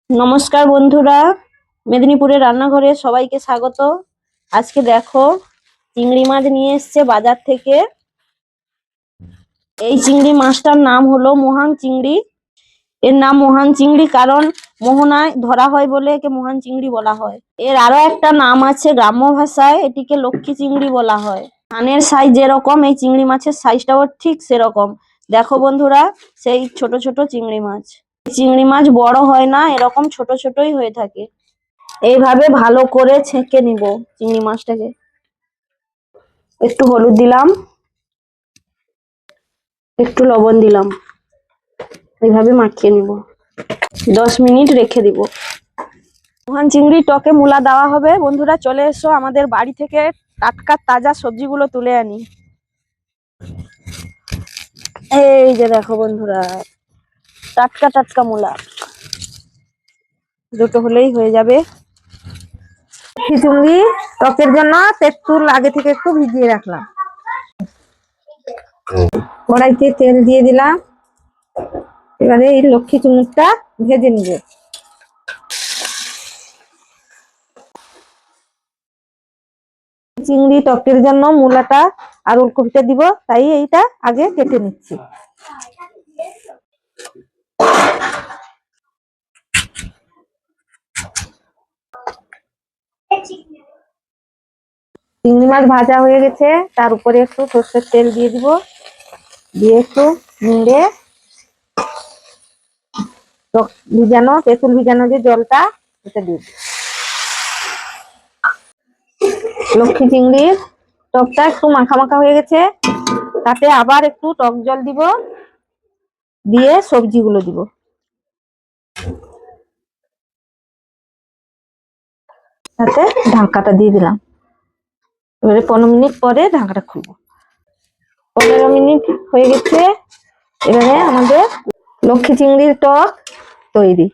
নমস্কার বন্ধুরা, মেদিনীপুরের রান্নাঘরে সবাইকে স্বাগত। আজকে দেখো, চিংড়ি মাছ নিয়ে এসছে বাজার থেকে। এই চিংড়ি মাছটার নাম হলো মোহান চিংড়ি। এর নাম মোহান চিংড়ি কারণ মোহনায় ধরা হয় বলে একে মোহান চিংড়ি বলা হয়। এর আরো একটা নাম আছে, গ্রাম্য ভাষায় এটিকে লক্ষ্মী চিংড়ি বলা হয়। কানের সাইজ যেরকম, এই চিংড়ি মাছের সাইজটাও ঠিক সেরকম। দেখো বন্ধুরা, সেই ছোট ছোট চিংড়ি মাছ। চিংড়ি মাছ বড় হয় না, এরকম ছোট ছোটই হয়ে থাকে। এইভাবে ভালো করে ছেঁকে নিব চিংড়ি মাছটাকে। একটু হলুদ দিলাম, একটু লবণ দিলাম, এইভাবে মাখিয়ে নিব। 10 মিনিট রেখে দিব। মোহন চিংড়ি টকে মূলা দেওয়া হবে। বন্ধুরা চলে এসো, আমাদের বাড়ি থেকে টাটকা তাজা সবজিগুলো তুলে আনি। এই যে দেখো বন্ধুরা, টাটকা টাটকা মূলা। দুটো হলেই হয়ে যাবে। খিচুড়ি টকের জন্য তেঁতুল আগে থেকে একটু ভিজিয়ে রাখলাম। কড়াইতে তেল দিয়ে দিলাম। এবারে এই লক্ষ্মী চুমুরটা ভেজে নিব। চিংড়ি টকের জন্য মূলাটা আর ওলকপিটা দিব, তাই এইটা আগে কেটে নিচ্ছি। চিংড়ি মাছ ভাজা হয়ে গেছে, তার উপরে একটু সর্ষের তেল দিয়ে দিব, দিয়ে একটু নেড়ে তেঁতুল ভিজানো যে জলটা সেটা দিয়ে দিব। লক্ষ্মী চিংড়ির টকটা একটু মাখা মাখা হয়ে গেছে, তাতে আবার একটু টক জল দিব, দিয়ে সবজিগুলো দিব। সাথে ঢাকাটা দিয়ে দিলাম। এবারে 15 মিনিট পরে ঢাকাটা খুলবো। 15 মিনিট হয়ে গেছে। এবারে আমাদের লক্ষ্মী চিংড়ির টক তৈরি।